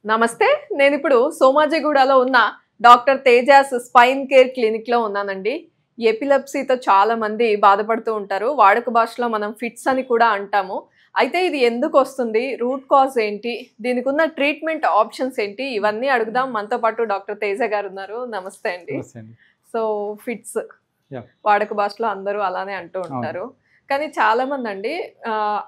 నమస్తే. నేనిప్పుడు సోమాజిగూడలో ఉన్న డాక్టర్ తేజాస్ స్పైన్ కేర్ క్లినిక్‌లో ఉన్నానండి. ఎపిలెప్సీతో చాలా మంది బాధపడుతూ ఉంటారు. వాడుక భాషలో మనం ఫిట్స్ అని కూడా అంటాము. అయితే ఇది ఎందుకొస్తుంది? రూట్ కాజ్ ఏంటి? దీనికున్న ట్రీట్మెంట్ ఆప్షన్స్ ఏంటి? ఇవన్నీ అడుగుదాం. మనతో పాటు డాక్టర్ తేజ గారున్నారు. నమస్తే అండి. నమస్తే అండి. So fits yeah! వాడుక భాషలో అందరూ అలానే అంటూ అవును. ఉంటారు. కానీ చాలామందండి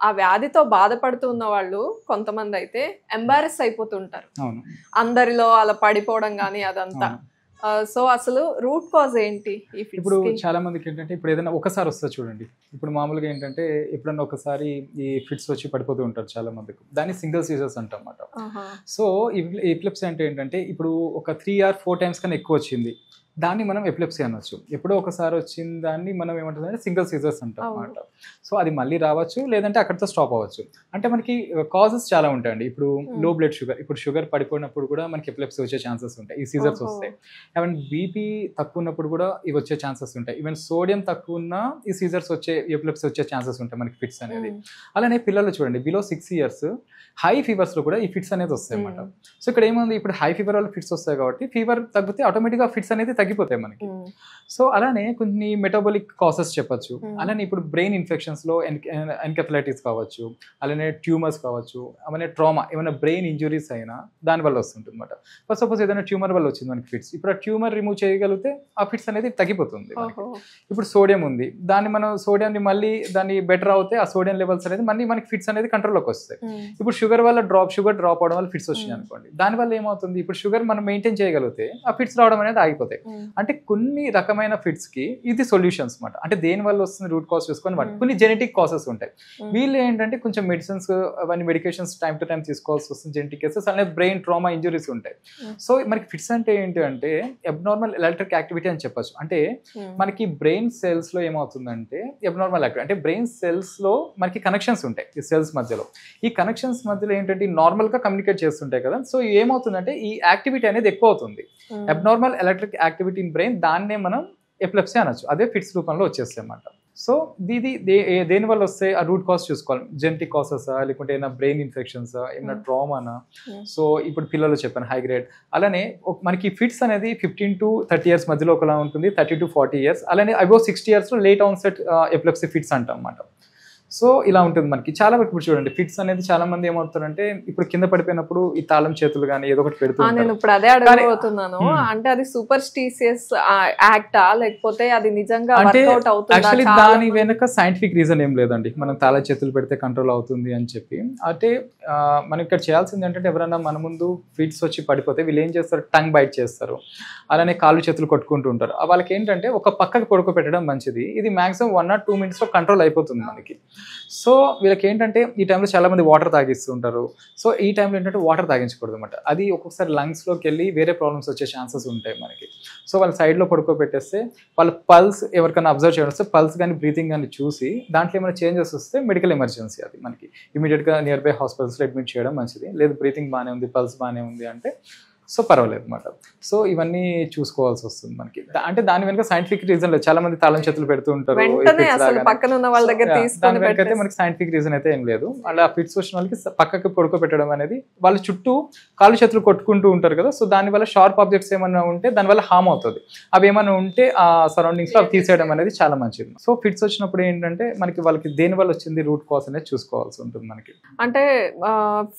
ఆ వ్యాధితో బాధపడుతూ ఉన్న వాళ్ళు కొంతమందయితే ఎంబారస్ అయిపోతుంటారు. అవును. అందరిలో అలా పడిపోవడం గానీ అదంతా. అవును. సో అసలు రూట్ కాజ్ ఏంటి ఈ ఇప్పుడు ఫిట్స్‌కి? చాలా మందికి ఏంటంటే ఇప్పుడు ఏదైనా ఒకసారి వస్తది చూడండి. ఇప్పుడు మామూలుగా ఏంటంటే ఎప్పుడన్నా ఒకసారి ఈ ఫిట్స్ వచ్చి పడిపోతూ ఉంటారు చాలా మందికి. దాన్ని సింగిల్ సీజర్స్ అంటామన్నమాట. ఆహా! సో ఎపిలెప్సీ అంటే ఏంటంటే ఇప్పుడు ఒక 3 ఆర్ 4 టైమ్స్ కన్నా ఎక్కువ వచ్చింది. దాన్ని మనం ఎపిలెప్సీ అనొచ్చు. ఎప్పుడో ఒకసారి వచ్చిన దాన్ని మనం ఏమంటామంటే సింగిల్ సీజర్స్ అంటాం అవును. అన్నమాట. సో అది మళ్ళీ రావచ్చు, లేదంటే అక్కడితో స్టాప్ అవ్వచ్చు. అంటే మనకి కాజెస్ చాలా ఉంటాయండి. ఇప్పుడు లో బ్లడ్ షుగర్, ఇప్పుడు షుగర్ పడిపోయినప్పుడు కూడా మనకి ఎపిలెప్సీ వచ్చే ఛాన్సెస్ ఉంటాయి. ఈ సీజర్స్ ఓహో! వస్తాయి. ఈవెన్ బీపీ తక్కువ ఉన్నప్పుడు కూడా ఇవి వచ్చే ఛాన్సెస్ ఉంటాయి. ఈవెన్ సోడియం తక్కువ ఉన్నా ఈ సీజర్స్ వచ్చే ఎపిలెప్సీ వచ్చే ఛాన్సెస్ ఉంటాయి మనకి ఫిట్స్ అనేది. హ్మ్. అలానే పిల్లలు చూడండి బిలో 6 ఇయర్స్ హై ఫీవర్స్లో కూడా ఈ ఫిట్స్ అనేది వస్తాయి అన్నమాట. హ్మ్. సో ఇక్కడ ఏముంది, ఇప్పుడు హై ఫీవర్ వల్ల ఫిట్స్ వస్తాయి కాబట్టి ఫీవర్ తగ్గితే ఆటోమేటిక్గా ఫిట్స్ అనేది తగ్గిపోతాయి మనకి. హ్మ్. సో అలానే కొన్ని మెటబాలిక్ కాసెస్ చెప్పొచ్చు. హ్మ్. అలానే ఇప్పుడు బ్రెయిన్ ఇన్ఫెక్షన్స్లో ఎన్కెఫలైటిస్ కావచ్చు, అలానే ట్యూమర్స్ కావచ్చు, అలానే ట్రామా ఏమైనా బ్రెయిన్ ఇంజురీస్ అయినా దానివల్ల వస్తుంటుంది అనమాట. ఫస్ట్ సపోజ్ ఏదైనా ట్యూమర్ వల్ల వచ్చింది మనకి ఫిట్స్, ఇప్పుడు ఆ ట్యూమర్ రిమూవ్ చేయగలిగితే ఆ ఫిట్స్ అనేది తగ్గిపోతుంది మనకి. ఓహో! ఇప్పుడు సోడియం ఉంది, దాన్ని మనం సోడియాన్ని మళ్ళీ దాన్ని బెటర్ అవుతే ఆ సోడియం లెవెల్స్ అనేది మళ్ళీ మనకి ఫిట్స్ అనేది కంట్రోల్లోకి వస్తాయి. హ్మ్. ఇప్పుడు షుగర్ వల్ల షుగర్ డ్రాప్ అవడం వల్ల ఫిట్స్ వచ్చినాయి అనుకోండి, దానివల్ల ఏమవుతుంది, ఇప్పుడు షుగర్ మనం మెయింటైన్ చేయగలిగితే ఆ ఫిట్స్ రావడం అనేది ఆగిపోతాయి. హ్మ్. అంటే కొన్ని రకమైన ఫిట్స్కి ఇది సొల్యూషన్స్ అనమాట. అంటే దేని వల్ల వస్తుంది రూట్ కాజ్ చూసుకొని వాటి Hmm. కొన్ని జెనెటిక్ కాసెస్ ఉంటాయి. Hmm. వీళ్ళు ఏంటంటే కొంచెం మెడిసిన్స్ అవన్నీ మెడికేషన్స్ టైం టు టైం తీసుకోవాల్సి వస్తుంది. జెనెటిక్ కేసెస్ అలానే బ్రెయిన్ ట్రామా ఇంజురీస్ ఉంటాయి. Hmm. సో మనకి ఫిట్స్ అంటే ఏంటి అంటే అబ్నార్మల్ ఎలక్ట్రిక్ యాక్టివిటీ అని చెప్పొచ్చు. అంటే హ్మ్. మనకి బ్రెయిన్ సెల్స్లో ఏమవుతుందంటే అబ్నార్మల్ యాక్టివిటీ అంటే బ్రెయిన్ సెల్స్లో మనకి కనెక్షన్స్ ఉంటాయి ఈ సెల్స్ మధ్యలో. ఈ కనెక్షన్స్ మధ్యలో ఏంటంటే నార్మల్గా కమ్యూనికేట్ చేస్తుంటాయి కదా. సో ఏమవుతుందంటే ఈ యాక్టివిటీ అనేది ఎక్కువ అవుతుంది. హ్మ్. Abnormal electric activity in brain, దాన్నే మనం ఎపిలెప్సీ అనొచ్చు. అదే ఫిట్స్ రూపంలో వచ్చేస్తాయి అన్నమాట. సో దేని వల్ల వస్తే ఆ రూట్ కాజ్ చూసుకోవాలి. జెనెటిక్ కాసెసా, లేకుంటే ఏమైనా బ్రెయిన్ ఇన్ఫెక్షన్సా, ఏమైనా Hmm. ట్రామానా. Hmm. సో ఇప్పుడు పిల్లలు చెప్పాను హై గ్రేడ్. అలానే మనకి ఫిట్స్ అనేది 15 to 30 ఇయర్స్ మధ్యలో ఒకలా ఉంటుంది, 30 to 40 ఇయర్స్. అలానే అబౌవ్ 60 ఇయర్స్లో లేట్ ఆన్సెట్ ఎపిలెప్సీ ఫిట్స్ అంటాం అన్నమాట. సో ఇలా ఉంటుంది మనకి. చాలా వరకు ఇప్పుడు చూడండి ఫిట్స్ అనేది చాలా మంది ఏమవుతారంటే ఇప్పుడు కింద పడిపోయినప్పుడు ఈ తాళం చేతులు కానీ ఏదో ఒకటి పెడుతూ నేను ఉంటారు. ఇప్పుడు అదే అడగబోతున్నాను. Hmm. అంటే అది సూపర్స్టిషియస్ యాక్టా, లేకపోతే అది నిజంగా అంటే వర్కౌట్ అవుతుందా? యాక్చువల్లీ చాలా దాని మంది వెనక సైంటిఫిక్ రీజన్ ఏం లేదండి. మనం తాళ చేతులు పెడితే కంట్రోల్ అవుతుంది అని చెప్పి. అంటే మనం ఇక్కడ చేయాల్సింది ఏంటంటే ఎవరైనా మన ముందు ఫిట్స్ వచ్చి పడిపోతే వీళ్ళు ఏం చేస్తారు, టంగ్ బైట్ చేస్తారు, అలానే కాళ్ళు చేతులు కొట్టుకుంటూ ఉంటారు. వాళ్ళకి ఏంటంటే ఒక పక్కకి పడుకోబెట్టడం మంచిది. ఇది మాక్సిమం 1 or 2 minutes కంట్రోల్ అయిపోతుంది మనకి. సో వీళ్ళకి ఏంటంటే ఈ టైంలో చాలా మంది వాటర్ తాగిస్తూ ఉంటారు. సో ఈ టైంలో ఏంటంటే వాటర్ తాగించకూడదు అనమాట. అది ఒక్కొక్కసారి లంగ్స్లోకి వెళ్ళి వేరే ప్రాబ్లమ్స్ వచ్చే ఛాన్సెస్ ఉంటాయి మనకి. సో వాళ్ళ సైడ్లో పడుకోబెట్టేస్తే వాళ్ళ పల్స్ ఎవరికైనా అబ్జర్వ్ చేయడం వస్తే పల్స్ కానీ బ్రీతింగ్ కానీ చూసి దాంట్లో ఏమైనా చేంజెస్ వస్తే మెడికల్ ఎమర్జెన్సీ అది మనకి ఇమీడియట్గా నియర్ బై హాస్పిటల్స్లో అడ్మిట్ చేయడం మంచిది. లేదు బ్రీతింగ్ బాగానే ఉంది, పల్స్ బాగానే ఉంది అంటే సో పర్వాలేదు అనమాట. సో ఇవన్నీ చూసుకోవాల్సి వస్తుంది మనకి. అంటే దాని వెనక సైంటిఫిక్ రీజన్ లేదు. చాలా మంది తాళం చేతులు పెడుతూ ఉంటారు వెంటనే అసలు పక్కన ఉన్న వాళ్ళ దగ్గర దాని తీసుకొని వెనక అయితే పెట్టేసి మనకి సైంటిఫిక్ రీజన్ అయితే ఏం లేదు. అలా ఫిట్స్ వచ్చిన వాళ్ళకి పక్కకి పడుకోబెట్టడం అనేది, వాళ్ళ చుట్టూ కాళ్ళు చేతులు కొట్టుకుంటూ ఉంటారు కదా. సో దానివల్ల షార్ప్ ఆబ్జెక్ట్స్ ఏమన్నా ఉంటే దానివల్ల హామ్ అవుతుంది. అవి ఏమైనా ఉంటే ఆ సరౌండింగ్స్లో అవి తీసేయడం అనేది చాలా మంచిది. సో ఫిట్స్ వచ్చినప్పుడు ఏంటంటే మనకి వాళ్ళకి దేని వల్ల వచ్చింది రూట్ కాజ్ అనేది చూసుకోవాల్సి ఉంటుంది మనకి. అంటే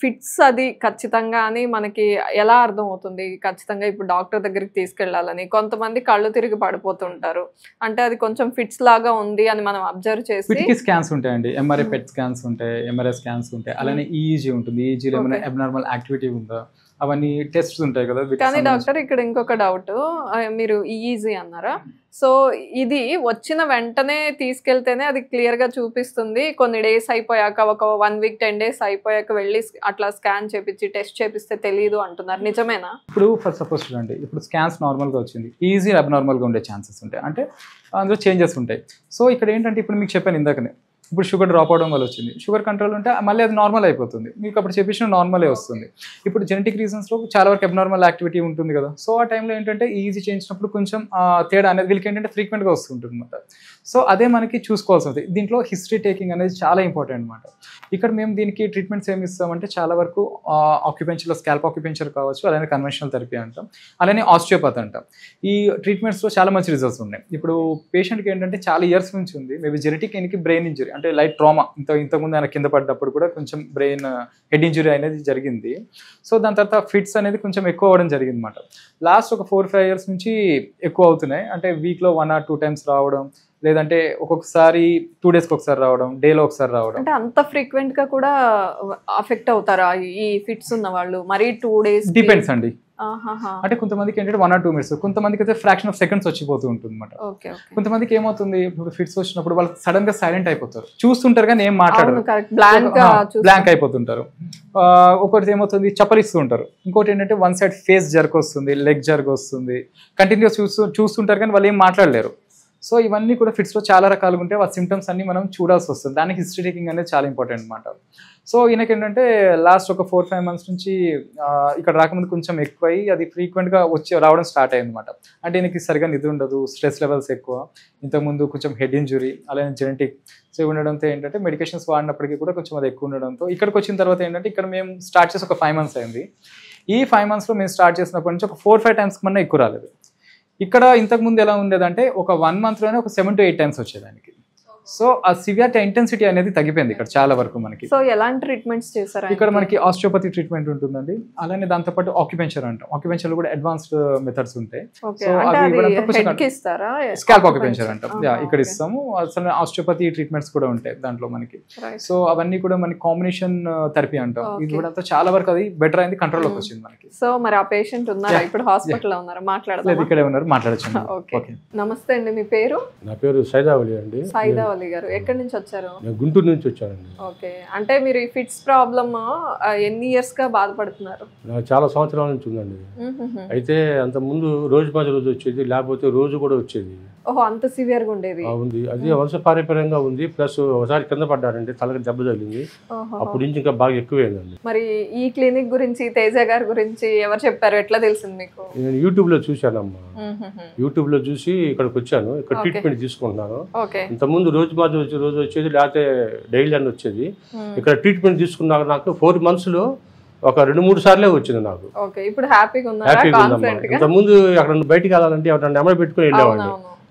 ఫిట్స్ అది ఖచ్చితంగా అని మనకి ఎలా అర్థం అవుతుంది? ఖచ్చితంగా ఇప్పుడు డాక్టర్ దగ్గరికి తీసుకెళ్లాలని. కొంతమంది కళ్ళు తిరిగి పడిపోతుంటారు. అంటే అది కొంచెం ఫిట్స్ లాగా ఉంది అని మనం అబ్జర్వ్ చేసి వీటికి స్కాన్స్ ఉంటాయండి. ఎంఆర్ఐ పెట్ స్కాన్స్ ఉంటాయి, ఎంఆర్ఐ స్కాన్స్ ఉంటాయి, అలానే ఈఈజీ ఉంటుంది. ఈఈజీలో ఏమైనా అబ్నార్మల్ యాక్టివిటీ ఉందా అవన్నీ టెస్ట్స్ ఉంటాయి కదా. కానీ డాక్టర్ ఇక్కడ ఇంకొక డౌట్, మీరు ఈజీ అన్నారా? సో ఇది వచ్చిన వెంటనే తీసుకెళ్తేనే అది క్లియర్ గా చూపిస్తుంది. కొన్ని డేస్ అయిపోయాక, ఒక 1 week 10 days అయిపోయాక వెళ్ళి అట్లా స్కాన్ చేపించి టెస్ట్ చేపిస్తే తెలియదు అంటున్నారు, నిజమేనా? ఇప్పుడు ఫస్ట్ సపోజ్ చూడండి, ఇప్పుడు స్కాన్స్ నార్మల్గా వచ్చింది, ఈజీ అబ్నార్మల్గా ఉండే ఛాన్సెస్ ఉంటాయి. అంటే అందులో చేంజెస్ ఉంటాయి. సో ఇక్కడ ఏంటంటే ఇప్పుడు మీకు చెప్పాను ఇందాకనే, ఇప్పుడు షుగర్ డ్రాప్ అవడం వల్ల వచ్చింది. షుగర్ కంట్రోల్ ఉంటే మళ్ళీ అది నార్మల్ అయిపోతుంది. మీకు అప్పుడు చెప్పేసిన నార్మలే వస్తుంది. ఇప్పుడు జెనెటిక్ రీజన్స్లో చాలా వరకు అబ్నార్మల్ యాక్టివిటీ ఉంటుంది కదా. సో ఆ టైంలో ఏంటంటే ఈజీ చేయించినప్పుడు కొంచెం తేడా అనేది వీళ్ళకి ఏంటంటే ఫ్రీక్వెంట్గా వస్తుంటుంది అనమాట. సో అదే మనకి చూసుకోవాల్సి ఉంటుంది. దీంట్లో హిస్టరీ టేకింగ్ అనేది చాలా ఇంపార్టెంట్ అనమాట. ఇక్కడ మేము దీనికి ట్రీట్మెంట్స్ ఏమి ఇస్తామంటే చాలా వరకు ఆక్యుపెన్చర్లో స్కాల్ప్ ఆక్యుపెన్చర్ కావచ్చు, అలానే కన్వెన్షనల్ థెరపీ అంటాం, అలానే ఆస్టియోపతి అంటాం. ఈ ట్రీట్మెంట్స్లో చాలా మంచి రిజల్ట్స్ ఉన్నాయి. ఇప్పుడు పేషెంట్కి ఏంటంటే చాలా ఇయర్స్ నుంచి ఉంది, మేబీ జెనెటిక్ ఎనికి బ్రెయిన్ ఇంజరీ అంటే లైట్ ట్రామా, ఇంతకుముందు ఆయన కింద పడ్డప్పుడు కూడా కొంచెం బ్రెయిన్ హెడ్ ఇంజరీ అనేది జరిగింది. సో దాని తర్వాత ఫిట్స్ అనేది కొంచెం ఎక్కువ అవ్వడం జరిగింది అనమాట. లాస్ట్ ఒక 4-5 years నుంచి ఎక్కువ అవుతున్నాయి. అంటే వీక్లో 1 or 2 times రావడం, లేదంటే ఒక్కొక్కసారి 2 daysకి ఒకసారి రావడం, డేలో ఒకసారి రావడం. అంటే అంత ఫ్రీక్వెంట్ గా కూడా అఫెక్ట్ అవుతారా ఈ ఫిట్స్ ఉన్న వాళ్ళు? మరి 2 days డిపెండ్స్ అండి. అంటే కొంతమందికి ఏంటంటే 1 or 2 minutes, కొంతమందికి అయితే ఫ్రాక్షన్ ఆఫ్ సెకండ్స్ వచ్చిపోతూ ఉంటుంది అనమాట. కొంతమందికి ఏమవుతుంది, ఇప్పుడు ఫిట్స్ వచ్చినప్పుడు వాళ్ళు సడన్ గా సైలెంట్ అయిపోతారు, చూస్తుంటారు కానీ ఏం మాట్లాడరు, బ్లాంక్ అయిపోతుంటారు. ఒకటి ఏమవుతుంది, చప్పలిస్తూ ఉంటారు. ఇంకోటి ఏంటంటే వన్ సైడ్ ఫేస్ జర్క్ వస్తుంది, లెగ్ జర్క్ వస్తుంది, కంటిన్యూస్ చూస్తుంటారు కానీ వాళ్ళు ఏం మాట్లాడలేరు. సో ఇవన్నీ కూడా ఫిట్స్లో చాలా రకాలుగా ఉంటాయి. ఆ సిమ్టమ్స్ అన్ని మనం చూడాల్సి వస్తుంది. దానికి హిస్టరీ టేకింగ్ అనేది చాలా ఇంపార్టెంట్ అనమాట. సో ఈయనకి ఏంటంటే లాస్ట్ ఒక 4-5 months నుంచి ఇక్కడ రాకముందు కొంచెం ఎక్కువై అది ఫ్రీక్వెంట్గా రావడం స్టార్ట్ అయింది అనమాట. అంటే ఈయనకి సరిగా నిద్ర ఉండదు, స్ట్రెస్ లెవెల్స్ ఎక్కువ, ఇంతకుముందు కొంచెం హెడ్ ఇంజురీ, అలానే జెనెటిక్. సో ఉండడంతో ఏంటంటే మెడికేషన్స్ వాడినప్పటికీ కూడా కొంచెం అది ఎక్కువ ఉండడంతో ఇక్కడికి వచ్చిన తర్వాత ఏంటంటే ఇక్కడ మేము స్టార్ట్ చేసి ఒక 5 months అయింది. ఈ 5 monthsలో మేము స్టార్ట్ చేసినప్పటి నుంచి ఒక 4-5 times కన్నా ఎక్కువ రాలేదు. ఇక్కడ ఇంతకుముందు ఎలా ఉండేదంటే ఒక 1 monthలోనే ఒక 7 to 8 times వచ్చేదానికి. సో ఆ సివియారిటీ ఇంటెన్సిటీ అనేది తగ్గిపోయింది ఇక్కడ చాలా వరకు మనకి. సో ఎలాంటి ట్రీట్మెంట్స్ చేశారు ఇక్కడ? మనకి ఆస్టియోపతి ట్రీట్మెంట్ ఉంటుందండి, అలానే దాంతోపాటు ఆక్యుపెన్చర్ అంటాం. ఆక్యుపెన్చర్ లో కూడా అడ్వాన్స్డ్ మెథడ్స్ ఉంటాయి. సో స్కాల్ప్ ఆక్యుపెన్చర్ అంటాం, ఇక్కడ ఇస్తాము. అసలు ఆస్టియోపతి ట్రీట్మెంట్స్ కూడా ఉంటాయి దాంట్లో మనకి. సో అవన్నీ కూడా మనకి కాంబినేషన్ థెరపీ అంటాం. ఇది కూడా చాలా వరకు అది బెటర్ అయింది, కంట్రోల్ లోకి వచ్చింది మనకి. సో మరి ఆ పేషెంట్ ఉన్నారా ఇప్పుడు హాస్పిటల్లో ఉన్నారా? మాట్లాడలేదు, ఇక్కడే ఉన్నారు, మాట్లాడచ్చు. నమస్తే అండి, మీ పేరు? నా పేరు సైదావలి అండి. సైదావలి గారు ఎక్కడి నుంచి వచ్చారు? నేను గుంటూరు నుంచి వచ్చానండి. ఓకే, అంటే మీరు ఈ ఫిట్స్ ప్రాబ్లమ్ ఎన్ని ఇయర్స్ గా బాధపడుతున్నారు? నాకు చాలా సంవత్సరాల నుంచి ఉందండి. అయితే అంత ముందు రోజు మధ్య రోజు వచ్చేది, లేకపోతే రోజు కూడా వచ్చేది. ఓహో, అంత సివియర్ గా ఉండేది? ఉంది, అది వంశపారంపర్యంగా ఉంది. ప్లస్ ఒకసారి కింద పడ్డారండి, తలకి దెబ్బ తగిలింది. అప్పుడు నుంచి ఇంకా బాగా ఎక్కువైందండి. మరి ఈ క్లినిక్ గురించి, తేజ గారి గురించి ఎవరు చెప్పారు, ఎట్లా తెలిసింది మీకు? నేను యూట్యూబ్ లో చూశానమ్మా. యూట్యూబ్ లో చూసి ఇక్కడికి వచ్చాను, ఇక్కడ ట్రీట్మెంట్ తీసుకుంటున్నాను. ఇంత ముందు రోజు రోజు వచ్చేది, లేకపోతే డైలీ అని వచ్చేది. ఇక్కడ ట్రీట్మెంట్ తీసుకున్నాక నాకు 4 months లో ఒక 2-3 సార్లే వచ్చింది నాకు. హ్యాపీగా ఉందమ్మా. ఇంత ముందు అక్కడ బయటికి వెళ్ళాలంటే ఎవరైనా నెంబర్ పెట్టుకుని వెళ్ళేవాడిని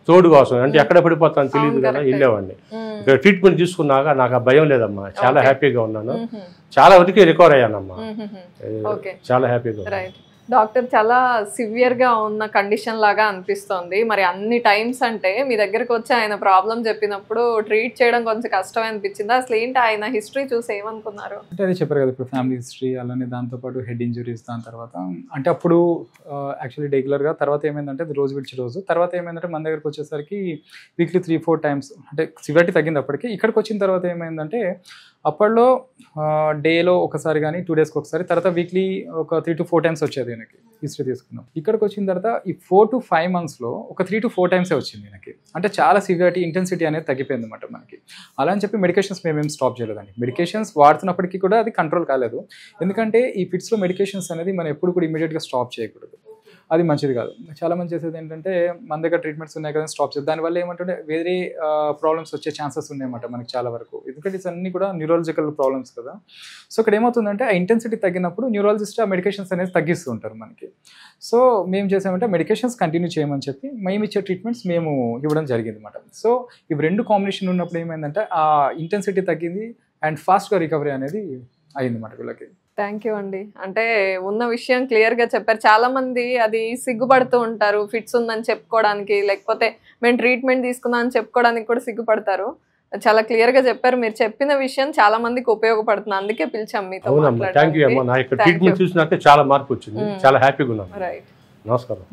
తోడు కోసం. అంటే ఎక్కడ పడిపోతాను తెలియదు కదా, వెళ్ళేవాడిని. ఇక్కడ ట్రీట్మెంట్ తీసుకున్నాక నాకు ఆ భయం లేదమ్మా, చాలా హ్యాపీగా ఉన్నాను. చాలా వరకు రికవర్ అయ్యానమ్మా, చాలా హ్యాపీగా. డాక్టర్, చాలా సివియర్ గా ఉన్న కండిషన్ లాగా అనిపిస్తోంది. మరి అన్ని టైమ్స్ అంటే మీ దగ్గరకు వచ్చి ఆయన ప్రాబ్లం చెప్పినప్పుడు ట్రీట్ చేయడం కొంచెం కష్టం అనిపించింది. అసలు ఏంటి ఆయన హిస్టరీ చూసి ఏమనుకున్నారు? అంటే అదే చెప్పారు కదా, ఇప్పుడు ఫ్యామిలీ హిస్టరీ, అలానే దాంతోపాటు హెడ్ ఇంజురీస్, దాని తర్వాత అంటే అప్పుడు యాక్చువల్లీ రెగ్యులర్గా, తర్వాత ఏమైందంటే రోజు విడిచి రోజు, తర్వాత ఏమైందంటే మన దగ్గరకు వచ్చేసరికి వీక్లీ 3-4 times అంటే సివియారిటీ తగ్గింది. అప్పటికి ఇక్కడికి వచ్చిన తర్వాత ఏమైందంటే అప్పట్లో డేలో ఒకసారి కానీ 2 daysకి ఒకసారి, తర్వాత వీక్లీ ఒక 3 to 4 times వచ్చేది ఈయనకి హిస్టరీ తీసుకున్నాం. ఇక్కడికి వచ్చిన తర్వాత ఈ 4 to 5 monthsలో ఒక 3 to 4 times వచ్చింది ఈయనకి. అంటే చాలా సివియారిటీ ఇంటెన్సిటీ అనేది తగ్గిపోయింది అనమాట మనకి. అలా అని చెప్పి మెడికేషన్స్ మేమేం స్టాప్ చేయలేదండి. మెడికేషన్స్ వాడుతున్నప్పటికీ కూడా అది కంట్రోల్ కాలేదు. ఎందుకంటే ఈ ఫిట్స్లో మెడికేషన్స్ అనేది మనం ఎప్పుడు కూడా ఇమీడియట్గా స్టాప్ చేయకూడదు, అది మంచిది కాదు. చాలా మంది చేసేది ఏంటంటే మన దగ్గర ట్రీట్మెంట్స్ ఉన్నాయి కదా స్టాప్ చేయాలి, దానివల్ల ఏమంటే వేరే ప్రాబ్లమ్స్ వచ్చే ఛాన్సెస్ ఉన్నాయన్నమాట మనకి చాలా వరకు. ఎందుకంటే ఇవన్నీ కూడా న్యూరాలజికల్ ప్రాబ్లమ్స్ కదా. సో ఇక్కడ ఏమవుతుందంటే ఆ ఇంటెన్సిటీ తగ్గినప్పుడు న్యూరాలజిస్ట్ ఆ మెడికేషన్స్ అనేది తగ్గిస్తూ ఉంటారు మనకి. సో మేము చేసామంటే మెడికేషన్స్ కంటిన్యూ చేయమని చెప్పి మేము ఇచ్చే ట్రీట్మెంట్స్ మేము ఇవ్వడం జరిగింది అనమాట. సో ఇవి 2 కాంబినేషన్ ఉన్నప్పుడు ఏమైందంటే ఆ ఇంటెన్సిటీ తగ్గింది అండ్ ఫాస్ట్గా రికవరీ అనేది అయింది అన్నమాట వీళ్ళకి. థ్యాంక్ యూ అండి. అంటే ఉన్న విషయం క్లియర్గా చెప్పారు. చాలా మంది అది సిగ్గుపడుతూ ఉంటారు, ఫిట్స్ ఉందని చెప్పుకోవడానికి, లేకపోతే మేము ట్రీట్మెంట్ తీసుకున్నాం అని చెప్పుకోవడానికి కూడా సిగ్గుపడతారు. చాలా క్లియర్గా చెప్పారు. మీరు చెప్పిన విషయం చాలా మందికి ఉపయోగపడుతుంది, అందుకే పిలిచాం మీతో. థ్యాంక్ యూ అమ్మా. నా యొక్క ట్రీట్మెంట్ చూసినాక చాలా మార్పు వచ్చింది, చాలా హ్యాపీగా ఉన్నాను. రైట్, నమస్కారం.